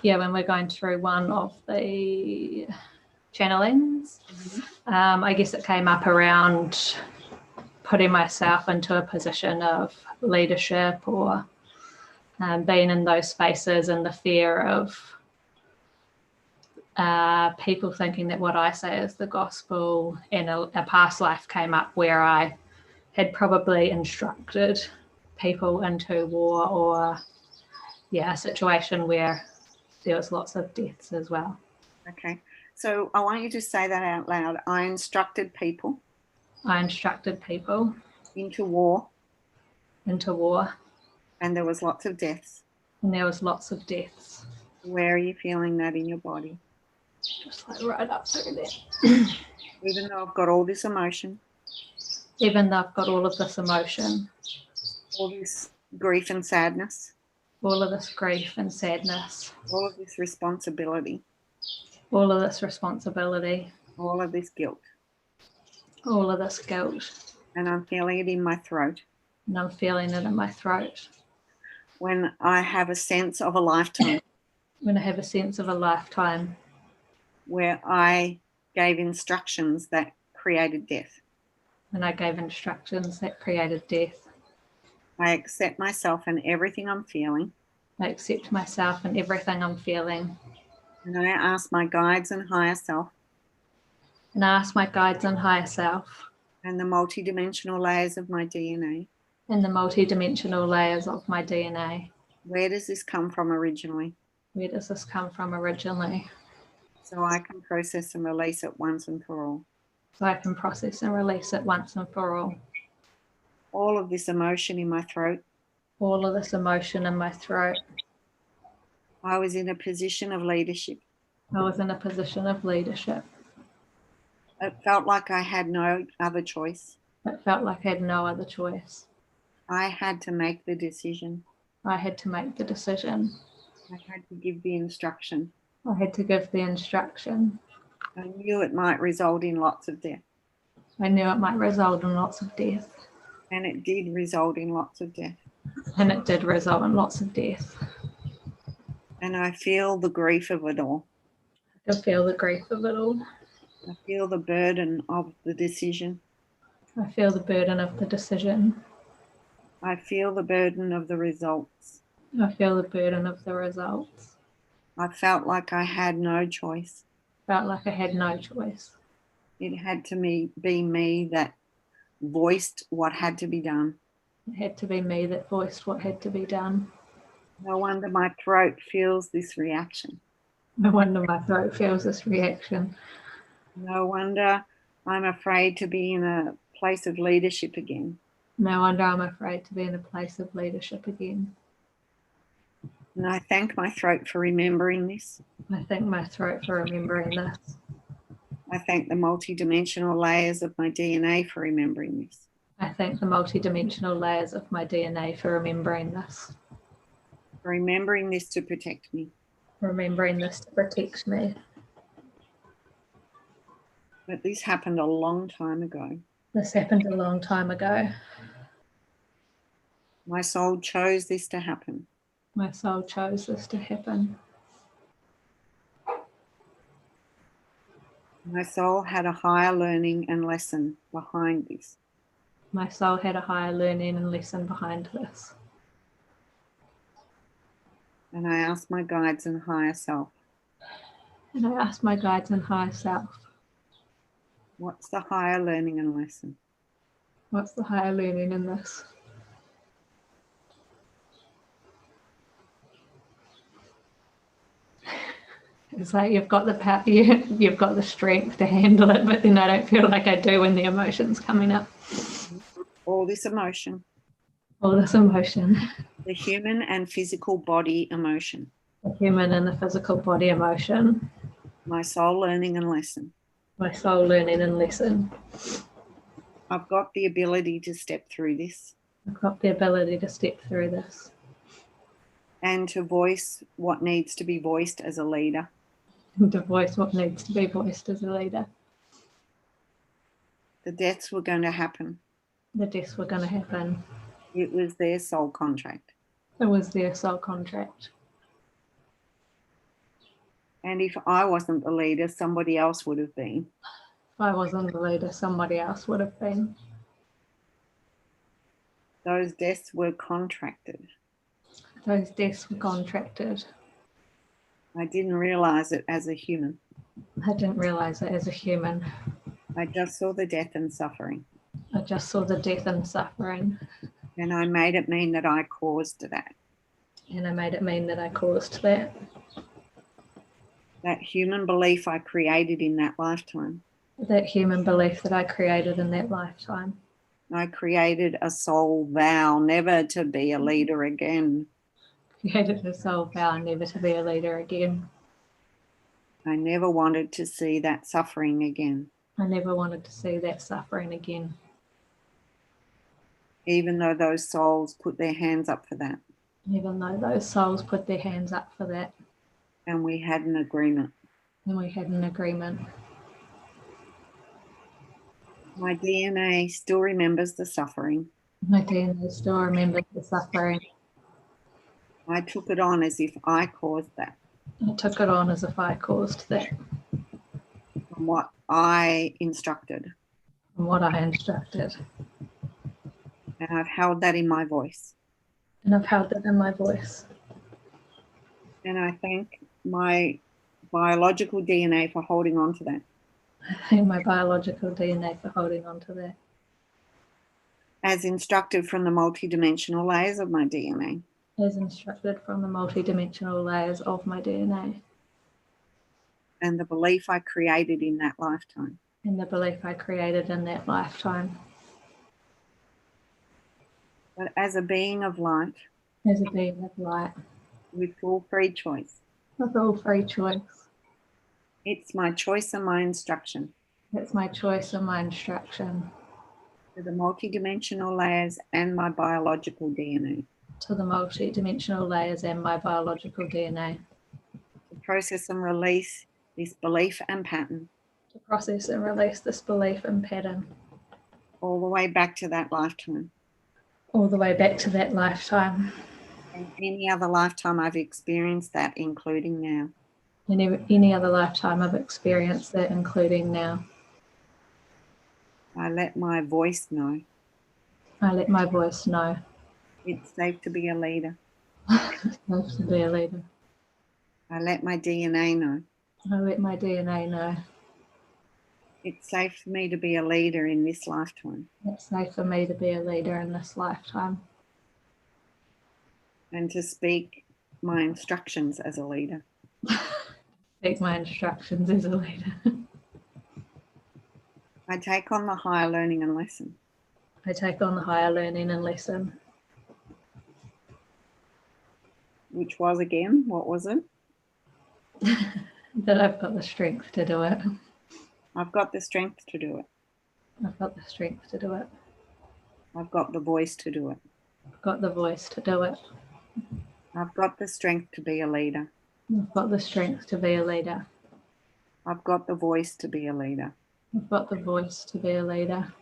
Yeah, when we're going through one of the channelings, I guess it came up around putting myself into a position of leadership or being in those spaces, and the fear of people thinking that what I say is the gospel. And a past life came up where I had probably instructed people into war, or a situation where there was lots of deaths as well. Okay, so I want you to say that out loud. I instructed people. I instructed people into war. Into war. And there was lots of deaths. And there was lots of deaths. Where are you feeling that in your body? Just like right up through there. Even though I've got all this emotion. Even though I've got all of this emotion. All this grief and sadness. All of this grief and sadness. All of this responsibility. All of this responsibility. All of this guilt. All of this guilt. And I'm feeling it in my throat. And I'm feeling it in my throat. When I have a sense of a lifetime. When I have a sense of a lifetime. Where I gave instructions that created death. When I gave instructions that created death. I accept myself and everything I'm feeling. I accept myself and everything I'm feeling. And I ask my guides and higher self. And I ask my guides and higher self. And the multidimensional layers of my DNA. And the multidimensional layers of my DNA. Where does this come from originally? Where does this come from originally? So I can process and release it once and for all. So I can process and release it once and for all. All of this emotion in my throat. All of this emotion in my throat. I was in a position of leadership. I was in a position of leadership. It felt like I had no other choice. It felt like I had no other choice. I had to make the decision. I had to make the decision. I had to give the instruction. I had to give the instruction. I knew it might result in lots of death. I knew it might result in lots of death. And it did result in lots of death. And it did result in lots of death. And I feel the grief of it all. I feel the grief of it all. I feel the burden of the decision. I feel the burden of the decision. I feel the burden of the results. I feel the burden of the results. I felt like I had no choice. Felt like I had no choice. It had to be me that voiced what had to be done. It had to be me that voiced what had to be done. No wonder my throat feels this reaction. No wonder my throat feels this reaction. No wonder I'm afraid to be in a place of leadership again. No wonder I'm afraid to be in a place of leadership again. And I thank my throat for remembering this. I thank my throat for remembering this. I thank the multidimensional layers of my DNA for remembering this. I thank the multidimensional layers of my DNA for remembering this. For remembering this to protect me. Remembering this to protect me. But this happened a long time ago. This happened a long time ago. My soul chose this to happen. My soul chose this to happen. My soul had a higher learning and lesson behind this. My soul had a higher learning and lesson behind this. And I asked my guides and higher self. And I asked my guides and higher self. What's the higher learning and lesson? What's the higher learning in this? It's like you've got the power, you've got the strength to handle it, but then I don't feel like I do when the emotion's coming up. All this emotion. All this emotion. The human and physical body emotion. The human and the physical body emotion. My soul learning and lesson. My soul learning and lesson. I've got the ability to step through this. I've got the ability to step through this. And to voice what needs to be voiced as a leader. And to voice what needs to be voiced as a leader. The deaths were going to happen. The deaths were going to happen. It was their soul contract. It was their soul contract. And if I wasn't the leader, somebody else would have been. If I wasn't the leader, somebody else would have been. Those deaths were contracted. Those deaths were contracted. I didn't realize it as a human. I didn't realize it as a human. I just saw the death and suffering. I just saw the death and suffering. And I made it mean that I caused that. And I made it mean that I caused that. That human belief I created in that lifetime. That human belief that I created in that lifetime. I created a soul vow never to be a leader again. Created a soul vow never to be a leader again. I never wanted to see that suffering again. I never wanted to see that suffering again. Even though those souls put their hands up for that. Even though those souls put their hands up for that. And we had an agreement. And we had an agreement. My DNA still remembers the suffering. My DNA still remembers the suffering. I took it on as if I caused that. I took it on as if I caused that. From what I instructed. From what I instructed. And I've held that in my voice. And I've held that in my voice. And I thank my biological DNA for holding on to that. I thank my biological DNA for holding on to that. As instructed from the multidimensional layers of my DNA. As instructed from the multidimensional layers of my DNA. And the belief I created in that lifetime. And the belief I created in that lifetime. But as a being of light. As a being of light. With full free choice. With all free choice. It's my choice and my instruction. It's my choice and my instruction. To the multidimensional layers and my biological DNA. To the multi-dimensional layers and my biological DNA. To process and release this belief and pattern. To process and release this belief and pattern. All the way back to that lifetime. All the way back to that lifetime. And any other lifetime I've experienced that, including now. Any other lifetime I've experienced that, including now. I let my voice know. I let my voice know. It's safe to be a leader. It's safe to be a leader. I let my DNA know. I let my DNA know. It's safe for me to be a leader in this lifetime. It's safe for me to be a leader in this lifetime. And to speak my instructions as a leader. Speak my instructions as a leader. I take on the higher learning and lesson. I take on the higher learning and lesson. Which was again, what was it? That I've got the strength to do it. I've got the strength to do it. I've got the strength to do it. I've got the voice to do it. I've got the voice to do it. I've got the strength to be a leader. I've got the strength to be a leader. I've got the voice to be a leader. I've got the voice to be a leader.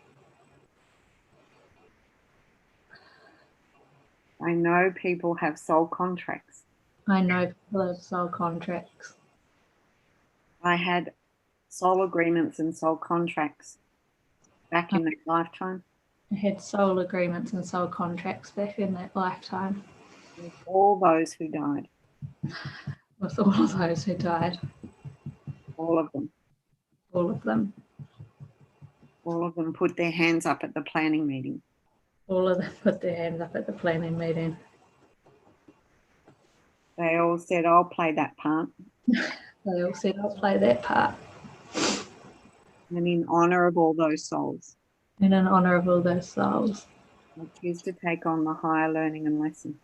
I know people have soul contracts. I know people have soul contracts. I had soul agreements and soul contracts back in that lifetime. I had soul agreements and soul contracts back in that lifetime. With all those who died. With all of those who died. All of them. All of them. All of them put their hands up at the planning meeting. All of them put their hands up at the planning meeting. They all said, I'll play that part. They all said, I'll play that part. And in honour of all those souls. And in honour of all those souls. I choose to take on the higher learning and lesson.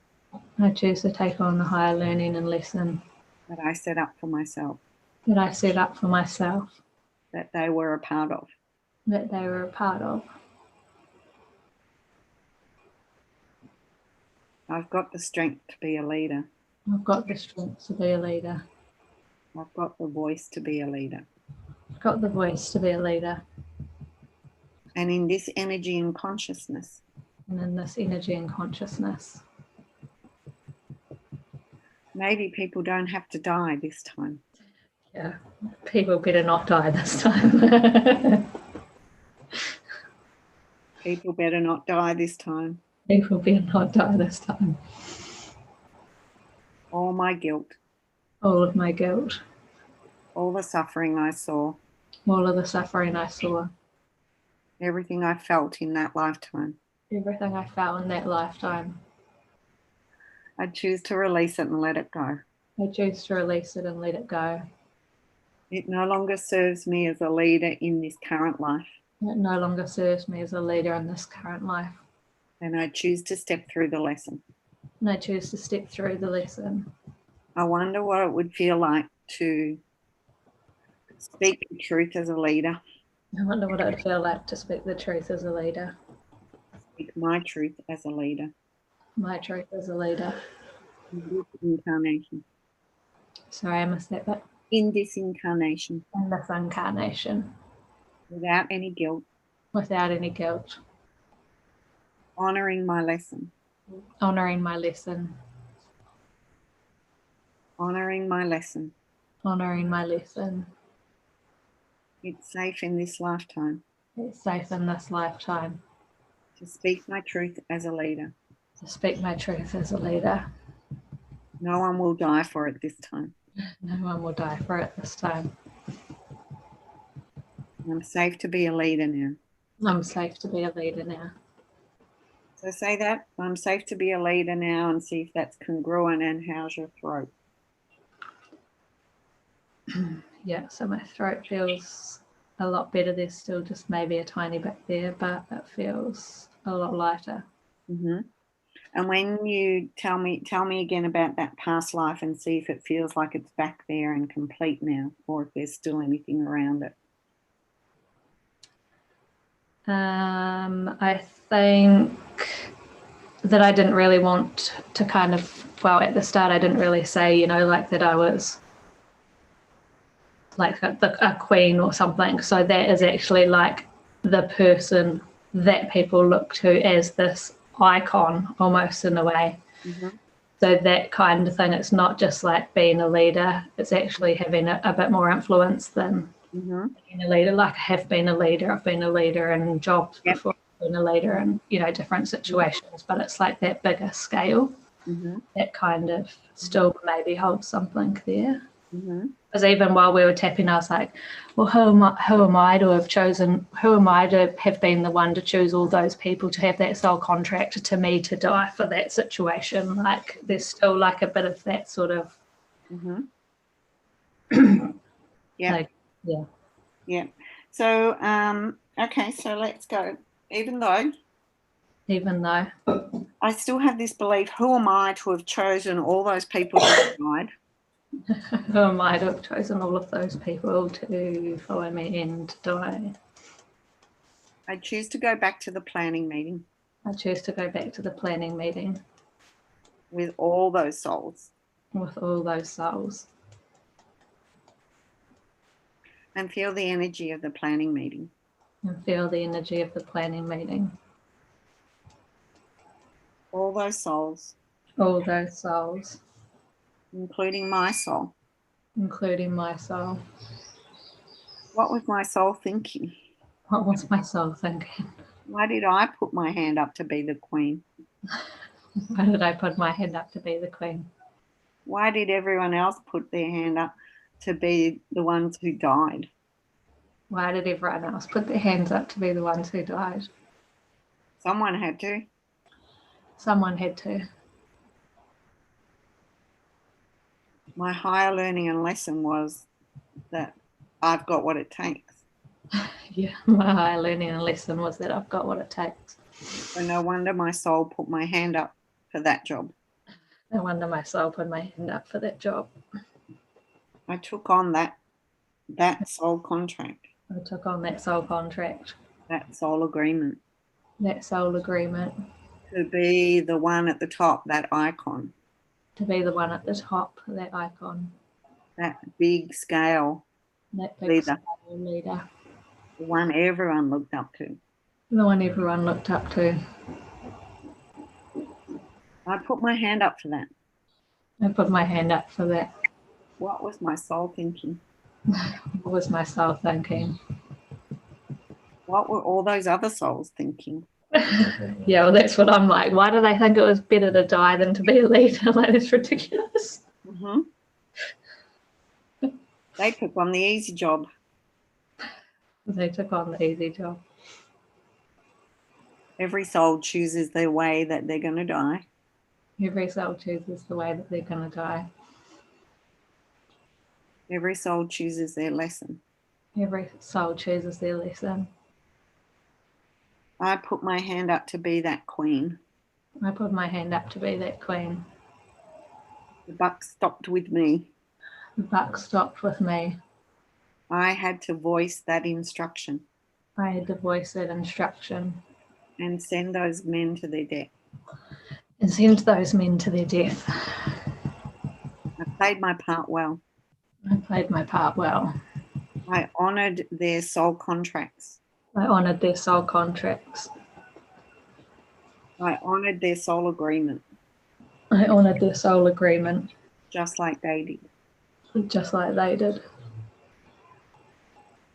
I choose to take on the higher learning and lesson. That I set up for myself. That I set up for myself. That they were a part of. That they were a part of. I've got the strength to be a leader. I've got the strength to be a leader. I've got the voice to be a leader. I've got the voice to be a leader. And in this energy and consciousness. And in this energy and consciousness. Maybe people don't have to die this time. Yeah, people better not die this time. People better not die this time. People better not die this time. All my guilt, All of my guilt, all the suffering I saw, all of the suffering I saw, everything I felt in that lifetime. everything I felt in that lifetime. I choose to release it and let it go. I choose to release it and let it go. It no longer serves me as a leader in this current life. It no longer serves me as a leader in this current life. And I choose to step through the lesson. And I choose to step through the lesson. I wonder what it would feel like to speak the truth as a leader. I wonder what it would feel like to speak the truth as a leader. Speak my truth as a leader. My truth as a leader. In this incarnation. Sorry, I missed that bit. In this incarnation. In this incarnation. Without any guilt. Without any guilt. Honouring my lesson. Honouring my lesson. Honouring my lesson. Honouring my lesson. It's safe in this lifetime. It's safe in this lifetime. To speak my truth as a leader. To speak my truth as a leader. No one will die for it this time. No one will die for it this time. I'm safe to be a leader now. I'm safe to be a leader now. So say that. I'm safe to be a leader now, and see if that's congruent, and how's your throat? Yeah, so my throat feels a lot better. There's still just maybe a tiny bit there, but it feels a lot lighter. Mm-hmm. And when you tell me again about that past life, and see if it feels like it's back there and complete now, or if there's still anything around it. I think that I didn't really want to kind of, well, at the start I didn't really say, you know, like that I was like a queen or something. So that is actually like the person that people look to as this icon almost in a way. Mm-hmm. So that kind of thing, it's not just like being a leader, it's actually having a bit more influence than being a leader. Like I have been a leader, I've been a leader in jobs before, I've been a leader in, you know, different situations, but it's like that bigger scale that kind of still maybe holds something there. Because even while we were tapping, I was like, well, who am I to have chosen, who am I to have been the one to choose all those people to have that soul contract to me to die for that situation? Like there's still like a bit of that sort of yeah. So okay, so let's go. Even though I still have this belief, who am I to have chosen all those people to died? Who am I to have chosen all of those people to follow me and die? I choose to go back to the planning meeting. I choose to go back to the planning meeting. With all those souls. With all those souls. And feel the energy of the planning meeting. And feel the energy of the planning meeting. All those souls. All those souls. Including my soul. Including my soul. What was my soul thinking? What was my soul thinking? Why did I put my hand up to be the queen? Why did I put my hand up to be the queen? Why did everyone else put their hand up to be the ones who died? Why did everyone else put their hands up to be the ones who died? Someone had to. Someone had to. My higher learning and lesson was that I've got what it takes. Yeah, my higher learning and lesson was that I've got what it takes. So no wonder my soul put my hand up for that job. No wonder my soul put my hand up for that job. I took on that soul contract. I took on that soul contract. That soul agreement. That soul agreement. To be the one at the top, that icon. To be the one at the top, that icon. That big scale that big leader. Scale leader. The one everyone looked up to. The one everyone looked up to. I put my hand up for that. I put my hand up for that. What was my soul thinking? What was my soul thinking? What were all those other souls thinking? Yeah, well, that's what I'm like. Why do they think it was better to die than to be a leader? Like, that's ridiculous. Mm-hmm. They took on the easy job. They took on the easy job. Every soul chooses their way that they're going to die. Every soul chooses the way that they're going to die. Every soul chooses their lesson. Every soul chooses their lesson. I put my hand up to be that queen. I put my hand up to be that queen. The buck stopped with me. The buck stopped with me. I had to voice that instruction. I had to voice that instruction. And send those men to their death. And send those men to their death. I played my part well. I played my part well. I honoured their soul contracts. I honoured their soul contracts. I honoured their soul agreement. I honoured their soul agreement. Just like they did. Just like they did.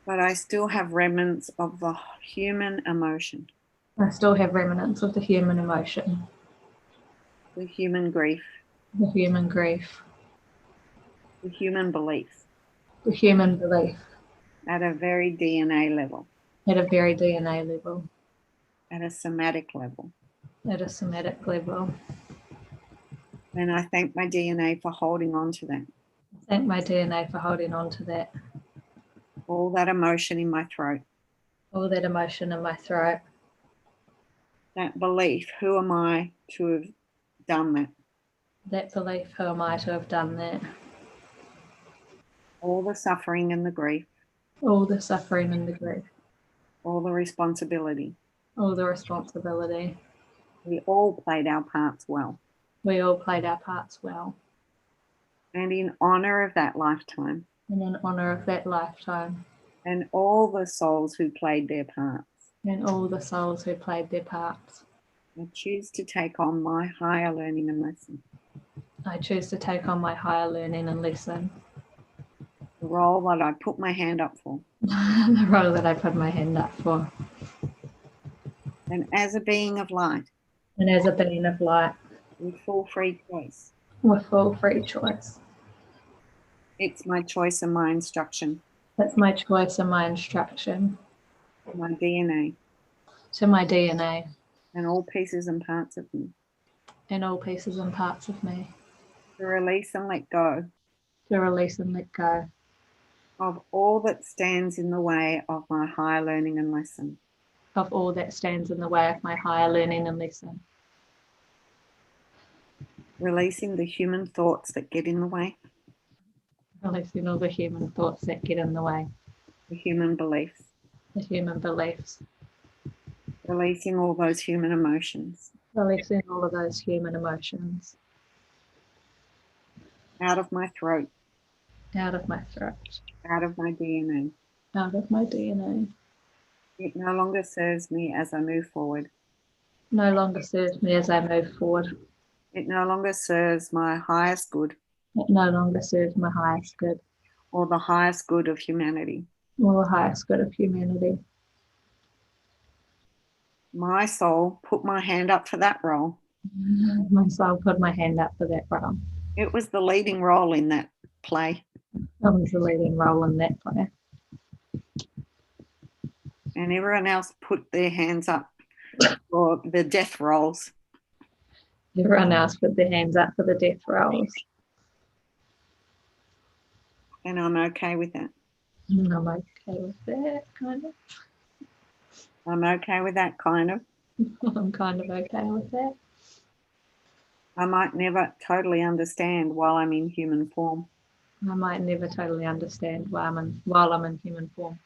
But I still have remnants of the human emotion. I still have remnants of the human emotion. The human grief. The human grief. The human belief. The human belief. At a very DNA level. At a very DNA level. At a somatic level. At a somatic level. And I thank my DNA for holding on to that. Thank my DNA for holding on to that. All that emotion in my throat. All that emotion in my throat. That belief, who am I to have done that? That belief, who am I to have done that? All the suffering and the grief. All the suffering and the grief. All the responsibility. All the responsibility. We all played our parts well. We all played our parts well. And in honour of that lifetime. And in honour of that lifetime. And all the souls who played their parts. And all the souls who played their parts. I choose to take on my higher learning and lesson. I choose to take on my higher learning and lesson. The role that I put my hand up for. The role that I put my hand up for. And as a being of light. And as a being of light. With full free choice. With full free choice. It's my choice and my instruction. It's my choice and my instruction. My DNA. To my DNA. And all pieces and parts of me. And all pieces and parts of me. To release and let go. To release and let go. Of all that stands in the way of my higher learning and lesson. Of all that stands in the way of my higher learning and lesson. Releasing the human thoughts that get in the way. Releasing all the human thoughts that get in the way. The human beliefs. The human beliefs. Releasing all those human emotions. Releasing all of those human emotions. Out of my throat. Out of my throat. Out of my DNA. Out of my DNA. It no longer serves me as I move forward. No longer serves me as I move forward. It no longer serves my highest good. It no longer serves my highest good. Or the highest good of humanity. Or the highest good of humanity. My soul put my hand up for that role. My soul put my hand up for that role. It was the leading role in that play. I was the leading role in that play. And everyone else put their hands up for the death roles. Everyone else put their hands up for the death roles. And I'm okay with that. And I'm okay with that, kind of. I'm okay with that, kind of. I'm kind of okay with that. I might never totally understand while I'm in human form. I might never totally understand while I'm in human form.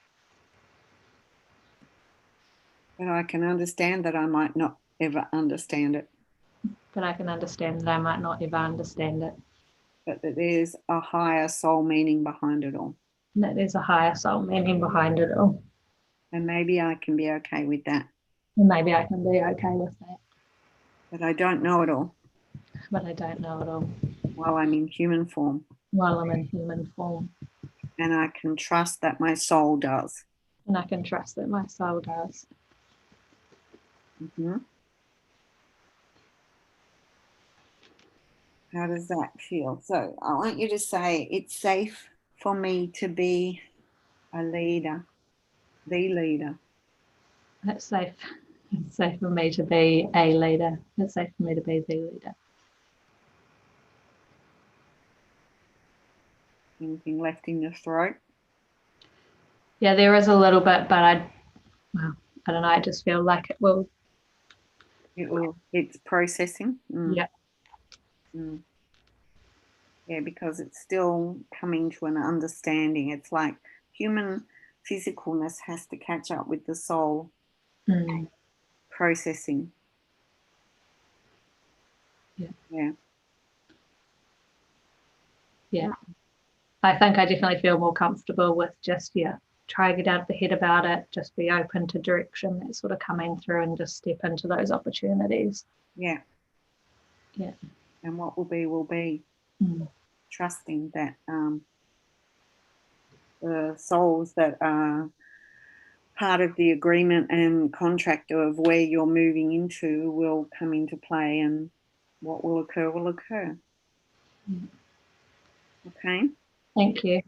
But I can understand that I might not ever understand it. But I can understand that I might not ever understand it. But that there's a higher soul meaning behind it all. And that there's a higher soul meaning behind it all. And maybe I can be okay with that. And maybe I can be okay with that. But I don't know it all. But I don't know it all. While I'm in human form. While I'm in human form. And I can trust that my soul does. And I can trust that my soul does. Mm-hmm. How does that feel? So I want you to say, it's safe for me to be a leader, the leader. It's safe. It's safe for me to be a leader. It's safe for me to be the leader. Anything left in your throat? Yeah, there is a little bit, but I don't know. I just feel like it will. It's processing. Yeah. Yeah, because it's still coming to an understanding. It's like human physicalness has to catch up with the soul processing. Yeah. Yeah. I think I definitely feel more comfortable with just, try to get out of the head about it, just be open to direction that's sort of coming through and just step into those opportunities. Yeah. Yeah. And what will be, will be. Trusting that the souls that are part of the agreement and contract of where you're moving into will come into play, and what will occur will occur. Okay. Thank you.